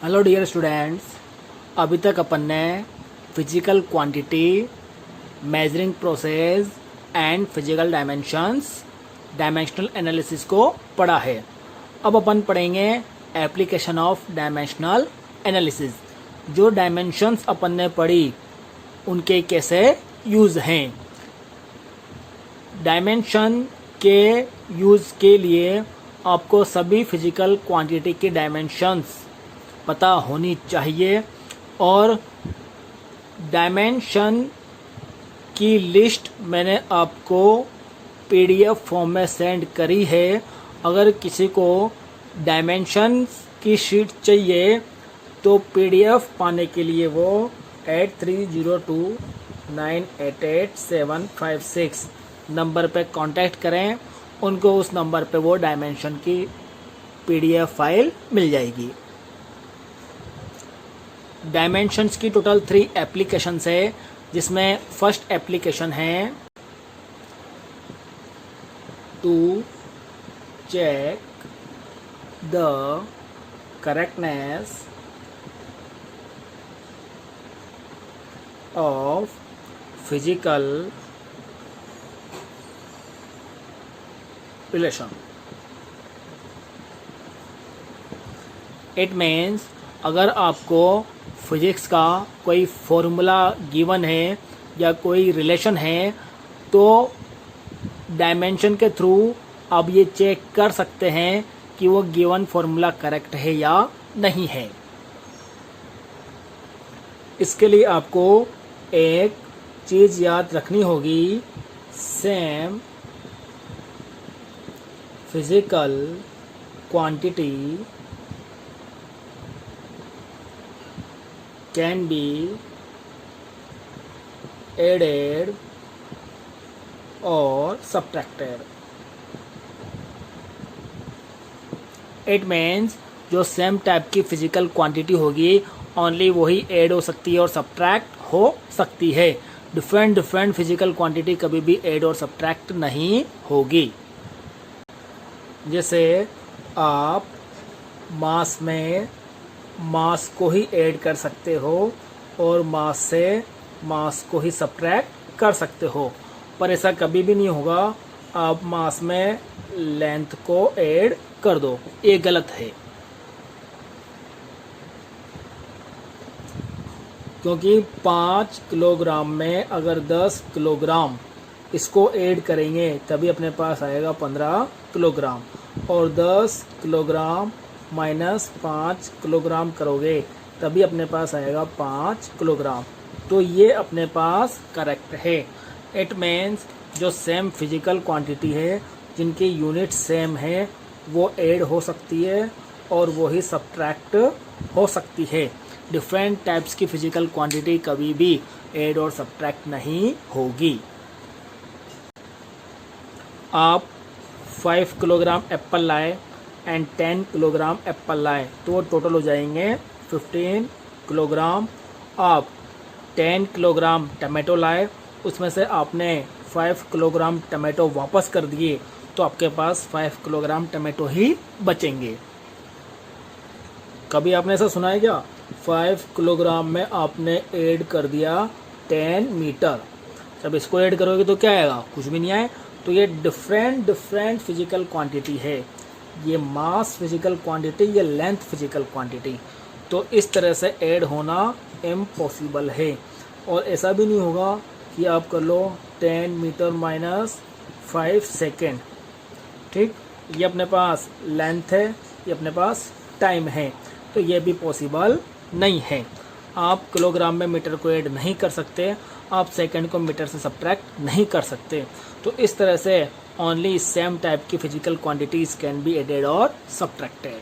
Hello dear students, अभी तक अपन ने physical quantity, measuring process and physical dimensional analysis को पढ़ा है। अब अपन पढ़ेंगे एप्लीकेशन ऑफ डायमेंशनल एनालिसिस। जो डायमेंशंस अपन ने पढ़ी उनके कैसे यूज़ हैं। डायमेंशन के यूज़ के लिए आपको सभी फिजिकल क्वांटिटी के डायमेंशंस पता होनी चाहिए और डायमेंशन की लिस्ट मैंने आपको पीडीएफ फॉर्म में सेंड करी है। अगर किसी को डायमेंशन की शीट चाहिए तो पीडीएफ पाने के लिए वो 8302988756 नंबर पे कांटेक्ट करें। उनको उस नंबर पे वो डायमेंशन की पीडीएफ फाइल मिल जाएगी। डायमेंशंस की टोटल 3 एप्लीकेशंस है, जिसमें फर्स्ट एप्लीकेशन है to check the correctness of physical relation. It means अगर आपको फिजिक्स का कोई फॉर्मूला गिवन है या कोई रिलेशन है तो डायमेंशन के थ्रू आप ये चेक कर सकते हैं कि वो गिवन फॉर्मूला करेक्ट है या नहीं है। इसके लिए आपको एक चीज़ याद रखनी होगी, same physical quantity can be added or subtracted. It means जो सेम टाइप की फिजिकल क्वांटिटी होगी ओनली वही ऐड हो सकती है और सब्ट्रैक्ट हो सकती है। डिफरेंट फिजिकल क्वांटिटी कभी भी ऐड और सब्ट्रैक्ट नहीं होगी। जैसे आप मास में मास को ही ऐड कर सकते हो और मास से मास को ही सब्ट्रैक्ट कर सकते हो, पर ऐसा कभी भी नहीं होगा आप मास में लेंथ को ऐड कर दो, ये गलत है। क्योंकि 5 किलोग्राम में अगर 10 किलोग्राम इसको ऐड करेंगे तभी अपने पास आएगा 15 किलोग्राम, और 10 किलोग्राम माइनस 5 किलोग्राम करोगे तभी अपने पास आएगा 5 किलोग्राम। तो ये अपने पास करेक्ट है। इट मीन्स जो सेम फिजिकल क्वांटिटी है जिनकी यूनिट सेम है वो ऐड हो सकती है और वो ही सब्ट्रैक्ट हो सकती है। डिफरेंट टाइप्स की फिजिकल क्वांटिटी कभी भी ऐड और सब्ट्रैक्ट नहीं होगी। आप 5 किलोग्राम एप्पल लाए एंड 10 किलोग्राम एप्पल लाए तो वो टोटल हो जाएंगे 15 किलोग्राम। आप 10 किलोग्राम टमाटो लाए, उसमें से आपने 5 किलोग्राम टमाटो वापस कर दिए तो आपके पास 5 किलोग्राम टमाटो ही बचेंगे। कभी आपने ऐसा सुना है क्या? 5 किलोग्राम में आपने ऐड कर दिया 10 मीटर, जब इसको ऐड करोगे तो क्या आएगा? कुछ भी नहीं आए। तो ये डिफरेंट फिजिकल क्वांटिटी है। ये मास फिजिकल क्वांटिटी, ये लेंथ फिजिकल क्वांटिटी। तो इस तरह से ऐड होना इम्पॉसिबल है। और ऐसा भी नहीं होगा कि आप कर लो 10 मीटर माइनस 5 सेकेंड। ठीक, ये अपने पास लेंथ है, ये अपने पास टाइम है, तो ये भी पॉसिबल नहीं है। आप किलोग्राम में मीटर को ऐड नहीं कर सकते, आप सेकेंड को मीटर से सब्ट्रैक्ट नहीं कर सकते। तो इस तरह से ओनली सेम टाइप की physical quantities can be added और सब्ट्रैक्टेड।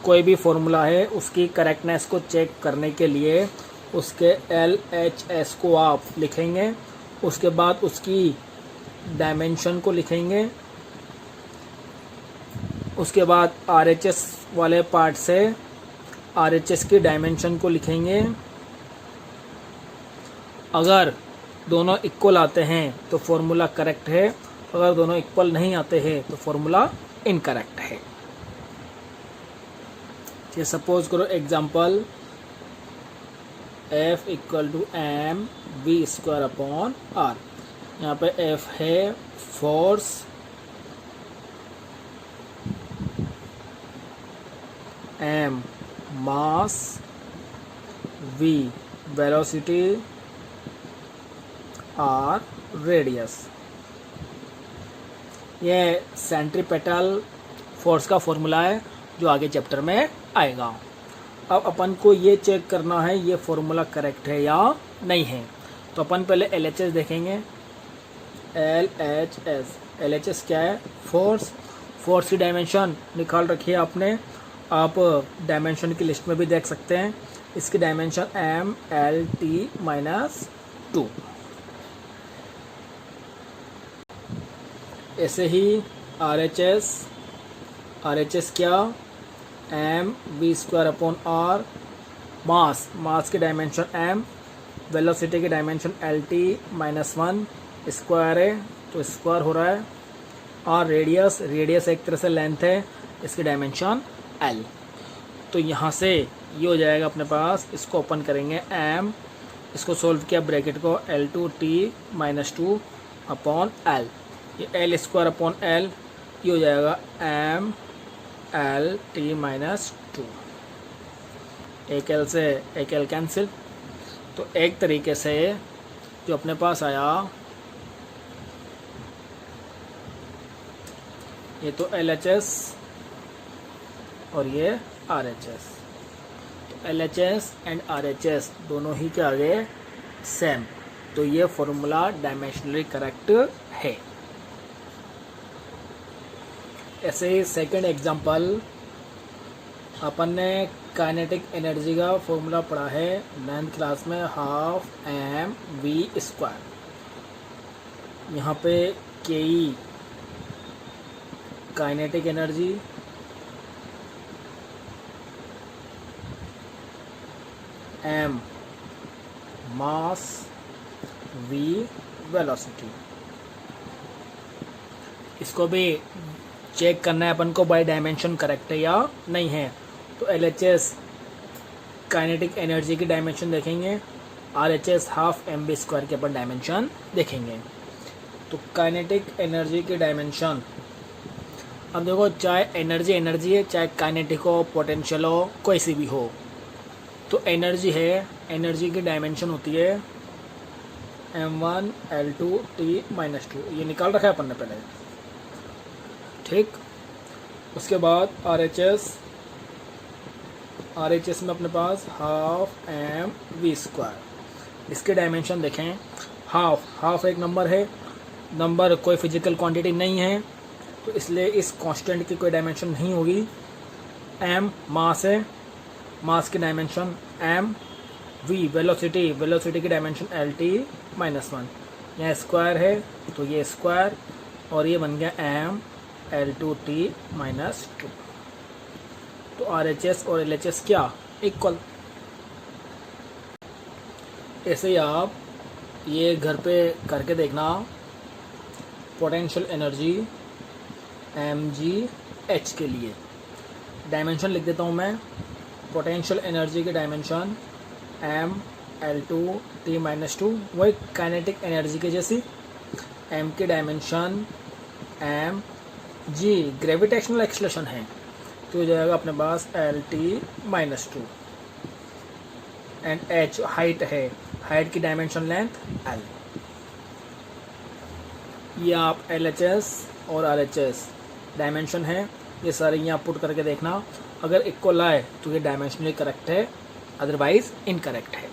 कोई भी फॉर्मूला है उसकी करेक्टनेस को चेक करने के लिए उसके LHS को आप लिखेंगे, उसके बाद उसकी डायमेंशन को लिखेंगे, उसके बाद RHS वाले पार्ट से RHS की डायमेंशन को लिखेंगे। अगर दोनों इक्वल आते हैं तो फॉर्मूला करेक्ट है, अगर दोनों इक्वल नहीं आते हैं तो फॉर्मूला इनकरेक्ट है। ये सपोज करो example F equal to m v square upon r. यहाँ पे F है force, m mass, v velocity, r radius. ये सेंट्रीपेटल फोर्स का फॉर्मूला है जो आगे चैप्टर में आएगा। अब अपन को ये चेक करना है ये फॉर्मूला करेक्ट है या नहीं है। तो अपन पहले LHS देखेंगे। LHS, LHS क्या है? फोर्स। फोर्स की डायमेंशन निकाल रखी है आपने, आप डायमेंशन की लिस्ट में भी देख सकते हैं। इसकी डायमेंशन MLT-2। ऐसे ही RHS, RHS क्या? mv square upon r। मास, मास की डायमेंशन m, वेलोसिटी की डायमेंशन LT-1 स्क्वायर है तो स्क्वायर हो रहा है। और रेडियस, रेडियस एक तरह से लेंथ है, इसकी डायमेंशन L। तो यहाँ से ये हो जाएगा अपने पास, इसको ओपन करेंगे m, इसको सोल्व किया ब्रैकेट को L2T-2 अपॉन L, ये L स्क्वायर अपॉन L, ये हो जाएगा MLT-2। एक L से एक L कैंसिल। तो एक तरीके से जो अपने पास आया ये तो LHS और ये RHS। तो LHS एंड RHS दोनों ही के आगे सेम, तो ये फॉर्मूला डायमेंशनली करेक्ट है। ऐसे ही सेकंड एग्जांपल, अपन ने काइनेटिक एनर्जी का फॉर्मूला पढ़ा है 9th क्लास में, हाफ mv स्क्वायर। यहाँ पे के kinetic energy, m mass, v velocity. इसको भी चेक करना है अपन को बाय डायमेंशन करेक्ट है या नहीं है। तो LHS काइनेटिक एनर्जी की डायमेंशन देखेंगे, RHS हाफ mv स्क्वायर के अपन डायमेंशन देखेंगे। तो काइनेटिक एनर्जी की डायमेंशन, अब देखो चाहे एनर्जी एनर्जी है, चाहे काइनेटिक हो, पोटेंशियल हो, कोई सी भी हो, तो एनर्जी है, एनर्जी की डायमेंशन होती है m1L2T-2। ये निकाल रखा है अपन ने पहले, ठीक। उसके बाद RHS में अपने पास हाफ mv स्क्वायर, इसके डायमेंशन देखें, हाफ एक नंबर है, नंबर कोई फिजिकल क्वांटिटी नहीं है, तो इसलिए इस कांस्टेंट की कोई डायमेंशन नहीं होगी। m मास है, मास की dimension m, v velocity, velocity की डायमेंशन LT-1, यहाँ स्क्वायर है तो ये स्क्वायर, और ये बन गया ML2T-2। तो RHS और LHS क्या? इक्वल। ऐसे ही आप ये घर पे करके देखना। पोटेंशियल एनर्जी mgh के लिए डायमेंशन लिख देता हूँ मैं। पोटेंशियल एनर्जी की डायमेंशन ML2T-2, वही काइनेटिक एनर्जी के जैसी। m की डायमेंशन mg ग्रेविटेशनल एक्सलेशन है, तो हो जाएगा अपने पास LT-2। एंड h हाइट है, हाइट की डायमेंशन लेंथ L। ये आप LHS और RHS डायमेंशन है, ये सारे यहाँ पुट करके देखना। अगर इक्वल आए तो ये डायमेंशनली करेक्ट है, अदरवाइज इनकरेक्ट है।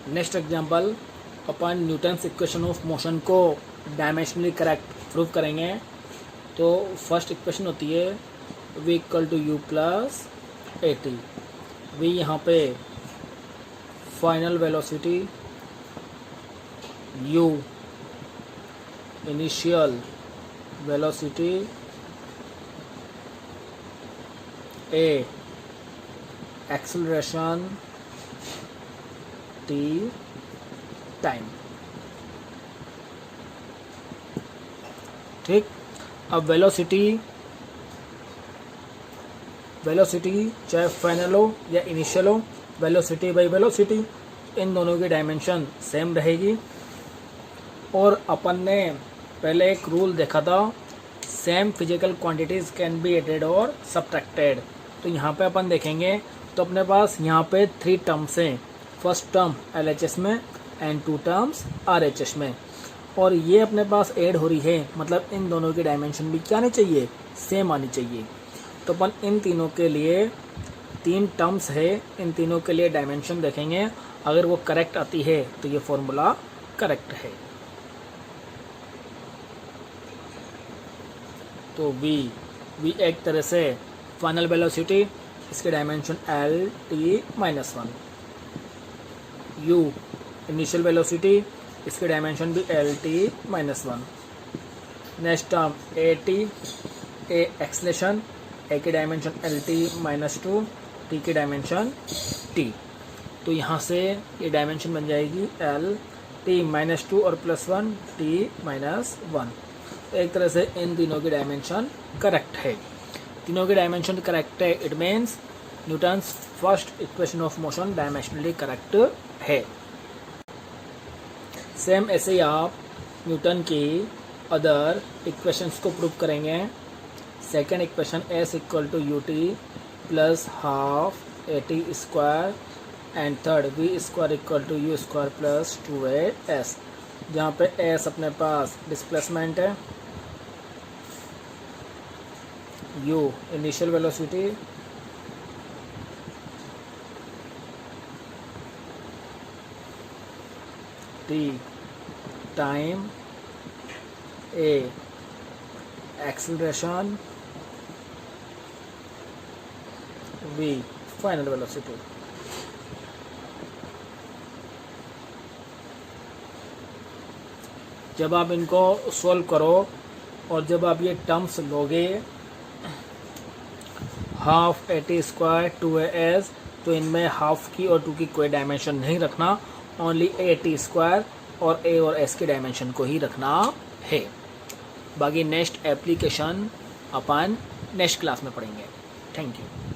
नेक्स्ट एग्जांपल, अपन न्यूटन्स इक्वेशन ऑफ मोशन को डायमेंशनली करेक्ट प्रूव करेंगे। तो फर्स्ट इक्वेशन होती है v equal to u plus at। v यहाँ पे final velocity, u initial velocity, a acceleration, t time, ठीक। अब वेलोसिटी वेलोसिटी चाहे फाइनल हो या इनिशियल हो, वेलोसिटी बाई वेलोसिटी, इन दोनों की डायमेंशन सेम रहेगी। और अपन ने पहले एक रूल देखा था, same physical quantities can be added और सब्ट्रैक्टेड। तो यहाँ पे अपन देखेंगे तो अपने पास यहाँ पे 3 टर्म्स हैं, फर्स्ट टर्म LHS में एंड 2 टर्म्स RHS में, और ये अपने पास ऐड हो रही है, मतलब इन दोनों की डायमेंशन भी क्या आनी चाहिए, सेम आनी चाहिए। तो अपन इन तीनों के लिए 3 टर्म्स है, इन तीनों के लिए डायमेंशन देखेंगे, अगर वो करेक्ट आती है तो ये फॉर्मूला करेक्ट है। तो v एक तरह से फाइनल वेलोसिटी, इसके dimension LT-1, u initial velocity, इसके डायमेंशन भी LT-1, next term AT, A acceleration, A की डायमेंशन LT-2, T की डायमेंशन T। तो यहाँ से ये डायमेंशन बन जाएगी LT-2 और +1 T-1। एक तरह से इन तीनों की डायमेंशन करेक्ट है, तीनों की डायमेंशन करेक्ट है, it means Newton's first equation of motion dimensionally correct है। सेम ऐसे ही आप न्यूटन की अदर इक्वेशंस को प्रूव करेंगे। Second equation S = ut + ½ AT² and third v² = u² + 2as, जहाँ पे S अपने पास डिस्प्लेसमेंट है, u initial velocity, t time, a acceleration, v final velocity. जब आप इनको सॉल्व करो और जब आप ये टर्म्स लोगे ½ AT² 2as, तो इनमें हाफ की और 2 की कोई डायमेंशन नहीं रखना, ओनली AT² और A और S के डायमेंशन को ही रखना है। बाकी नेक्स्ट एप्लीकेशन अपन नेक्स्ट क्लास में पढ़ेंगे। Thank you.